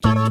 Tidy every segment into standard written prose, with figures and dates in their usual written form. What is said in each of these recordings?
Hello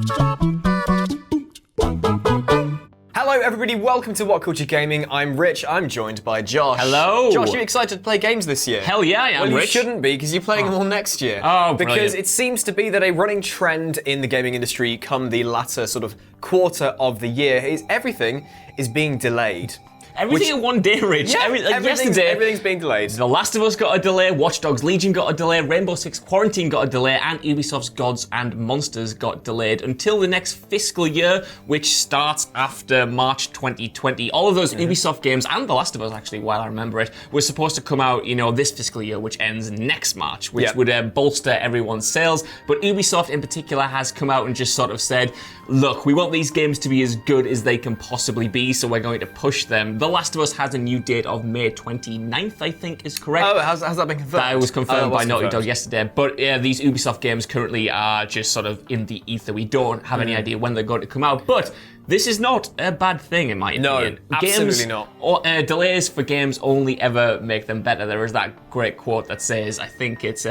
everybody, welcome to WhatCulture Gaming. I'm Rich, I'm joined by Josh. Hello. Josh, are you excited to play games this year? Hell yeah, I am, Well, you Rich. shouldn't be, because you're playing them all next year. Oh, Because brilliant. it seems to be that a running trend in the gaming industry come the latter sort of quarter of the year is everything is being delayed. Everything in one day, Rich. Everything's being delayed. The Last of Us got a delay, Watch Dogs Legion got a delay, Rainbow Six Quarantine got a delay, and Ubisoft's Gods and Monsters got delayed until the next fiscal year, which starts after March 2020. All of those Ubisoft games, and The Last of Us actually, while I remember it, were supposed to come out, this fiscal year, which ends next March, which would bolster everyone's sales. But Ubisoft in particular has come out and just sort of said, look, we want these games to be as good as they can possibly be, so we're going to push them. The Last of Us has a new date of May 29th, I think is correct. Oh, has that been confirmed? That was confirmed by Naughty Dog yesterday. But these Ubisoft games currently are just sort of in the ether. We don't have any idea when they're going to come out. But this is not a bad thing, in my opinion. No, absolutely not. Delays for games only ever make them better. There is that great quote that says, I think it's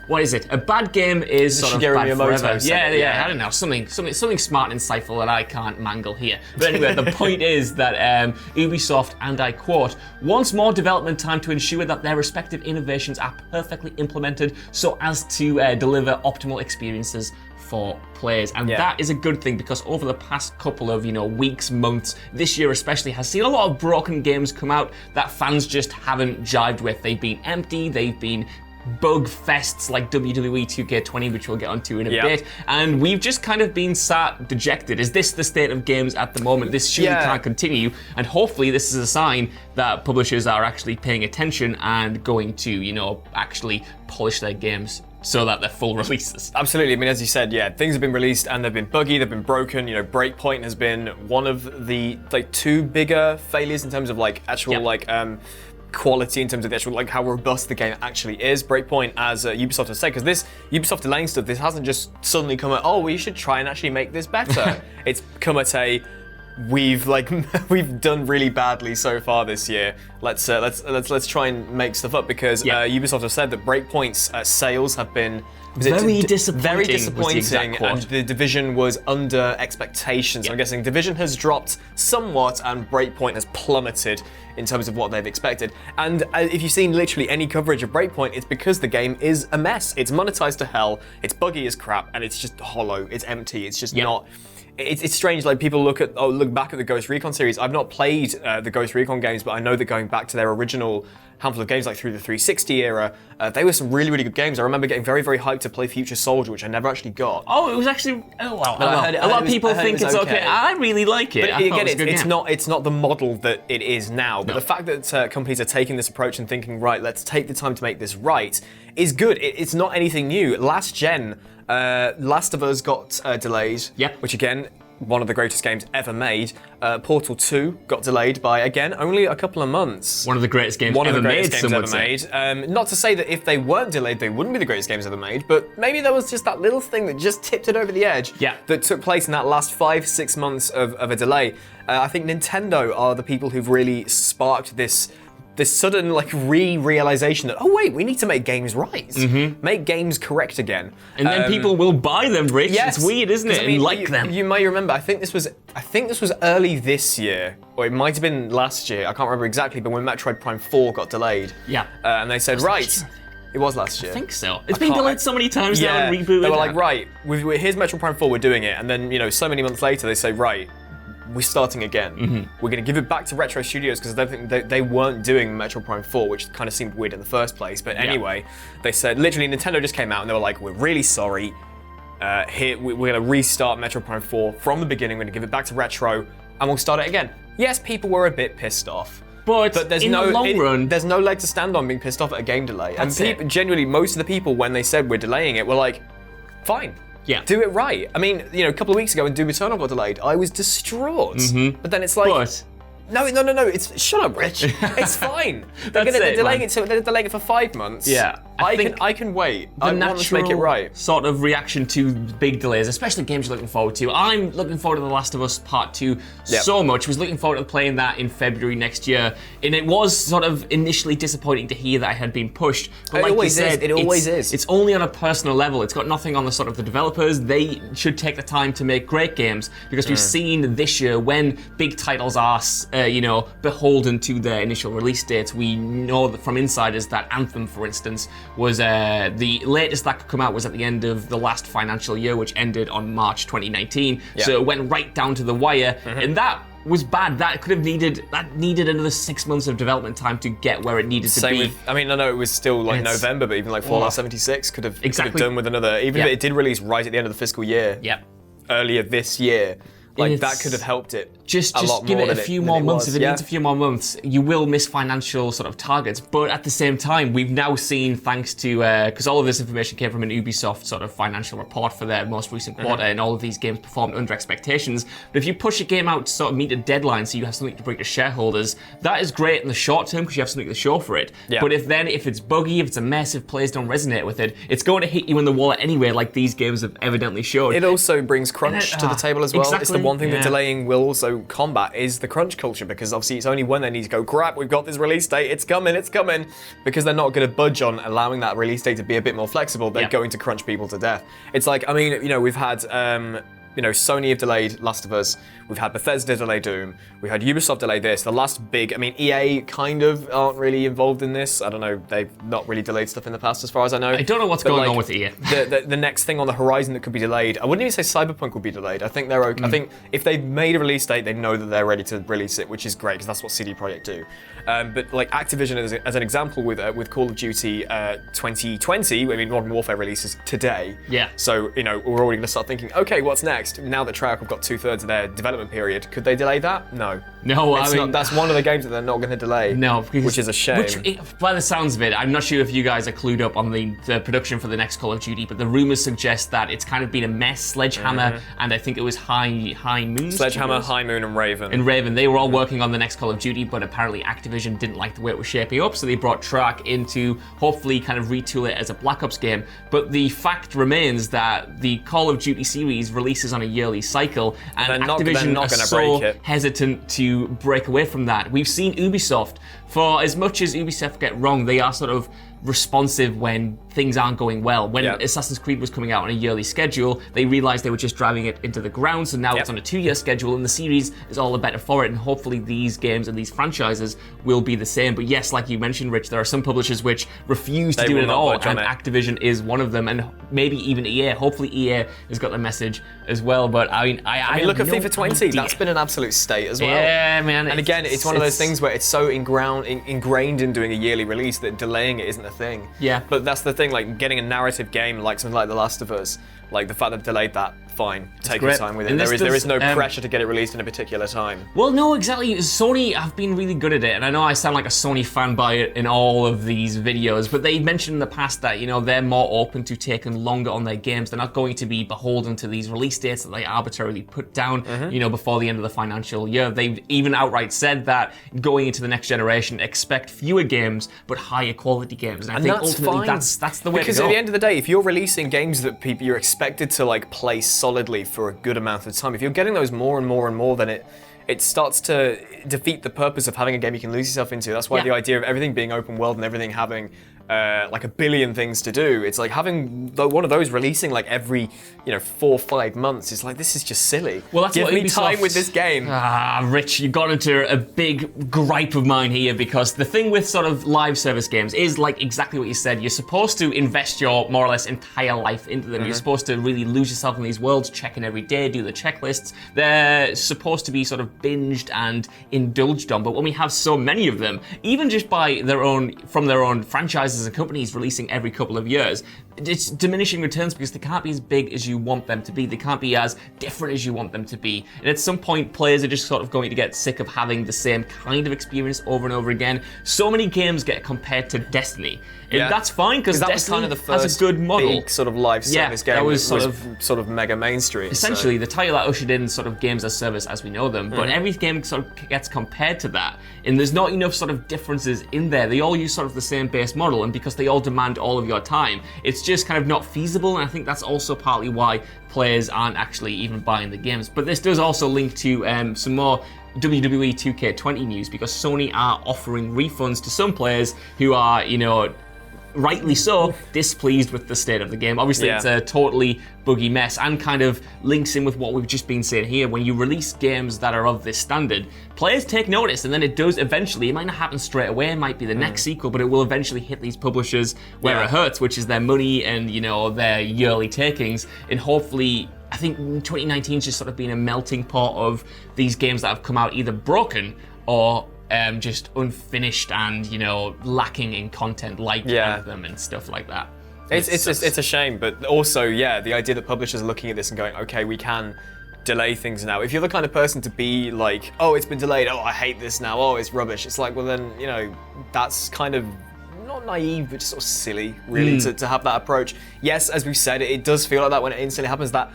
what is it? A bad game is sort of bad forever. Yeah. I don't know. Something smart and insightful that I can't mangle here. But anyway, the point is that Ubisoft, and I quote, wants more development time to ensure that their respective innovations are perfectly implemented so as to deliver optimal experiences for players. And that is a good thing, because over the past couple of weeks, months, this year especially has seen a lot of broken games come out that fans just haven't jived with. They've been empty, they've been bug fests like WWE 2K20, which we'll get onto in a bit, and we've just kind of been sat dejected. Is this the state of games at the moment? This surely can't continue, and hopefully this is a sign that publishers are actually paying attention and going to, actually polish their games so that they're full releases. Absolutely. I mean, as you said, things have been released and they've been buggy, they've been broken. Breakpoint has been one of the two bigger failures in terms of actual quality, in terms of the actual how robust the game actually is. Breakpoint, as Ubisoft has said, because this Ubisoft delaying stuff, this hasn't just suddenly come at, oh, we should try and actually make this better. It's come at we've done really badly so far this year. Let's try and make stuff up, because Ubisoft have said that Breakpoint's sales have been very disappointing. Very disappointing, and the Division was under expectations. I'm guessing Division has dropped somewhat, and Breakpoint has plummeted in terms of what they've expected. And if you've seen literally any coverage of Breakpoint, it's because the game is a mess. It's monetized to hell. It's buggy as crap, and it's just hollow. It's empty. It's just not. It's strange. People look back at the Ghost Recon series. I've not played the Ghost Recon games, but I know that going back to their original handful of games, like through the 360 era, they were some really, really good games. I remember getting very, very hyped to play Future Soldier, which I never actually got. Oh, it was actually a lot of people think it's okay. I really like it. But again, it's not the model that it is now. But the fact that companies are taking this approach and thinking, right, let's take the time to make this right, is good. It's not anything new. Last gen, Last of Us got delayed, which again, one of the greatest games ever made. Portal 2 got delayed by, again, only a couple of months. One of the greatest games ever made. Not to say that if they weren't delayed, they wouldn't be the greatest games ever made, but maybe there was just that little thing that just tipped it over the edge that took place in that last 5-6 months of a delay. I think Nintendo are the people who've really sparked this sudden realization that, oh wait, we need to make games right. Make games correct again. And then people will buy them, Rich. Yes. It's weird, isn't it? I mean, and like them. You may remember, I think this was early this year, or it might have been last year, I can't remember exactly, but when Metroid Prime 4 got delayed. And they said, right, it was last year. I think so. It's been delayed so many times now and rebooted. They were like, right, here's Metroid Prime 4, we're doing it. And then, so many months later, they say, right, we're starting again. We're going to give it back to Retro Studios, because I don't think they weren't doing Metroid Prime 4, which kind of seemed weird in the first place. But anyway, they said, literally, Nintendo just came out and they were like, we're really sorry. We're going to restart Metroid Prime 4 from the beginning. We're going to give it back to Retro, and we'll start it again. Yes, people were a bit pissed off. But there's in the long run, there's no leg to stand on being pissed off at a game delay. And genuinely, most of the people, when they said we're delaying it, were like, fine. Do it right. I mean, a couple of weeks ago when Doom Eternal got delayed, I was distraught. But then it's like, No. It's shut up, Rich. It's fine. They're delaying it for 5 months. Yeah. I can wait. I want to make it right. Sort of reaction to big delays, especially games you're looking forward to. I'm looking forward to The Last of Us Part 2 so much. Was looking forward to playing that in February next year, and it was sort of initially disappointing to hear that I had been pushed. But like you said, it always is. It's only on a personal level. It's got nothing on the sort of the developers. They should take the time to make great games, because we've seen this year when big titles are, beholden to their initial release dates. We know that from insiders that Anthem, for instance, was the latest that could come out was at the end of the last financial year, which ended on March 2019. So it went right down to the wire, and that was bad. That could have needed another 6 months of development time to get where it needed to be. I know it was still like November, but even like Fallout 76 could have done with another. Even if it did release right at the end of the fiscal year, earlier this year. Like, that could have helped it. Just give it a few more months. If it needs a few more months, you will miss financial sort of targets. But at the same time, we've now seen, thanks to, because all of this information came from an Ubisoft sort of financial report for their most recent quarter, and all of these games performed under expectations. But if you push a game out to sort of meet a deadline so you have something to bring to shareholders, that is great in the short term because you have something to show for it. Yeah. But if it's buggy, if it's a mess, if players don't resonate with it, it's going to hit you in the wallet anyway, like these games have evidently shown. It also brings crunch to the table as well. Exactly. It's the one thing that delaying will also combat is the crunch culture, because obviously it's only when they need to go, crap, we've got this release date, it's coming, because they're not going to budge on allowing that release date to be a bit more flexible. They're going to crunch people to death. It's like, we've had Sony have delayed Last of Us. We've had Bethesda delay Doom. We had Ubisoft delay this. The last big, EA kind of aren't really involved in this. I don't know. They've not really delayed stuff in the past, as far as I know. I don't know what's going on with EA. The next thing on the horizon that could be delayed, I wouldn't even say Cyberpunk would be delayed. I think they're okay. I think if they've made a release date, they know that they're ready to release it, which is great because that's what CD Projekt do. But like Activision, as an example, with Call of Duty 2020, Modern Warfare releases today. Yeah. So we're already going to start thinking, okay, what's next? Now that Treyarch have got 2/3 of their development period, could they delay that? No. No, that's one of the games that they're not going to delay. No, which is a shame. By the sounds of it, I'm not sure if you guys are clued up on the production for the next Call of Duty, but the rumors suggest that it's kind of been a mess. Sledgehammer and I think it was High Moon. Sledgehammer, High Moon, and Raven. They were all working on the next Call of Duty, but apparently Activision didn't like the way it was shaping up, so they brought Treyarch in to hopefully kind of retool it as a Black Ops game. But the fact remains that the Call of Duty series releases on a yearly cycle, and Activision are so hesitant to break away from that. We've seen Ubisoft, for as much as Ubisoft get wrong, they are sort of responsive when things aren't going well. When Assassin's Creed was coming out on a yearly schedule, they realized they were just driving it into the ground, so now it's on a 2-year schedule, and the series is all the better for it, and hopefully these games and these franchises will be the same. But yes, like you mentioned, Rich, there are some publishers which refuse to do it at all, and Activision is one of them, and maybe even EA. Hopefully EA has got the message as well, but I look at FIFA 20, that's been an absolute state as well. Yeah, man. And again, it's one of those things where it's so ingrained in doing a yearly release that delaying it isn't a thing. Yeah. But that's the thing, like getting a narrative game like something like The Last of Us, like the fact that delayed that, fine, take your time with it. There is no pressure to get it released in a particular time. Well, no, exactly. Sony have been really good at it, and I know I sound like a Sony fanboy in all of these videos, but they mentioned in the past that they're more open to taking longer on their games. They're not going to be beholden to these release dates that they arbitrarily put down, before the end of the financial year. They've even outright said that going into the next generation, expect fewer games but higher quality games, and I think ultimately that's the way to go. Because at the end of the day, if you're releasing games that you're expected to like play solidly for a good amount of time, if you're getting those more and more and more, then it starts to defeat the purpose of having a game you can lose yourself into. That's why the idea of everything being open world and everything having like a billion things to do, it's like having one of those releasing like every 4 or 5 months. It's like, this is just silly. Well, that's Give what me Ubisoft, time with this game. Rich, you got into a big gripe of mine here, because the thing with sort of live service games is like exactly what you said. You're supposed to invest your more or less entire life into them. You're supposed to really lose yourself in these worlds, check in every day, do the checklists. They're supposed to be sort of binged and indulged on. But when we have so many of them, even just from their own franchises and companies releasing every couple of years, it's diminishing returns because they can't be as big as you want them to be. They can't be as different as you want them to be. And at some point, players are just sort of going to get sick of having the same kind of experience over and over again. So many games get compared to Destiny. And that's fine, because that Destiny was kind of the first has a good model. big sort of live service game that was sort of mega mainstream. Essentially, the title that ushered in sort of games as service as we know them, but every game sort of gets compared to that, and there's not enough sort of differences in there. They all use sort of the same base model, and because they all demand all of your time, it's just kind of not feasible, and I think that's also partly why players aren't actually even buying the games. But this does also link to some more WWE 2K20 news, because Sony are offering refunds to some players who are, rightly so, displeased with the state of the game. Obviously, it's a totally buggy mess, and kind of links in with what we've just been saying here. When you release games that are of this standard, players take notice, and then it does eventually. It might not happen straight away, it might be the next sequel, but it will eventually hit these publishers where it hurts, which is their money and, their yearly takings. And hopefully, I think 2019 has just sort of been a melting pot of these games that have come out either broken or just unfinished and lacking in content, like Anthem and stuff like that. It's a shame, but also the idea that publishers are looking at this and going, okay, we can delay things now. If you're the kind of person to be like, oh, it's been delayed, oh, I hate this now, oh, it's rubbish, it's like, well then, that's kind of not naive, but just sort of silly, really, to have that approach. Yes, as we've said, it does feel like that when it instantly happens, that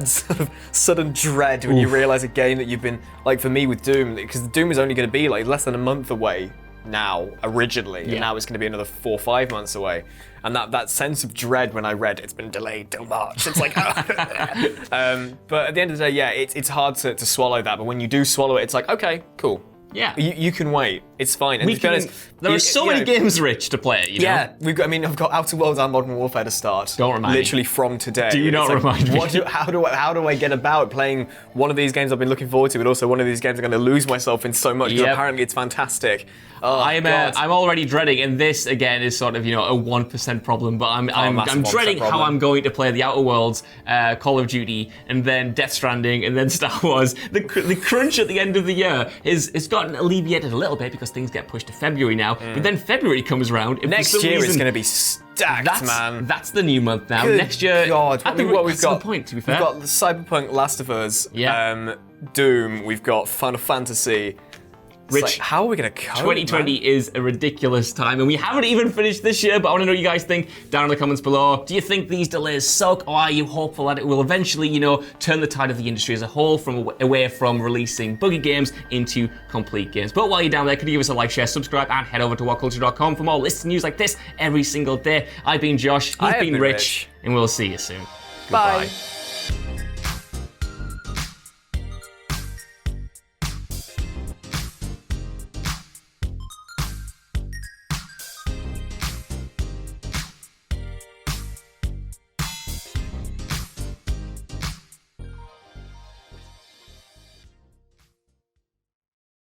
sort of sudden dread when you realise a game that you've been, like for me with Doom, because Doom is only going to be like less than a month away now, originally, and now it's going to be another 4 or 5 months away. And that sense of dread when I read it's been delayed till March, it's like, but at the end of the day, it's hard to swallow that, but when you do swallow it, it's like, okay, cool. Yeah, you can wait. It's fine. And there are so many games, Rich, to play. Yeah, I've got Outer Worlds and Modern Warfare to start. Don't remind me. Literally from today. Do not remind me. How do I get about playing one of these games I've been looking forward to, but also one of these games I'm going to lose myself in so much because apparently it's fantastic. Oh, I'm already dreading, and this again is sort of a 1% problem, but I'm dreading how I'm going to play the Outer Worlds, Call of Duty, and then Death Stranding, and then Star Wars. The crunch at the end of the year it's gotten alleviated a little bit because things get pushed to February now. But then February comes around. Next year is going to be stacked, man. That's the new month now. Good next year, God. I think we've got. Point, to be fair, we've got Cyberpunk, Last of Us, Doom. We've got Final Fantasy. Rich, like, how are we going to cope, 2020 man? is a ridiculous time, and we haven't even finished this year, but I want to know what you guys think down in the comments below. Do you think these delays suck, or are you hopeful that it will eventually, turn the tide of the industry as a whole away from releasing buggy games into complete games? But while you're down there, could you give us a like, share, subscribe, and head over to WhatCulture.com for more lists and news like this every single day. I've been Josh, he's been Rich, and we'll see you soon. Bye. Goodbye.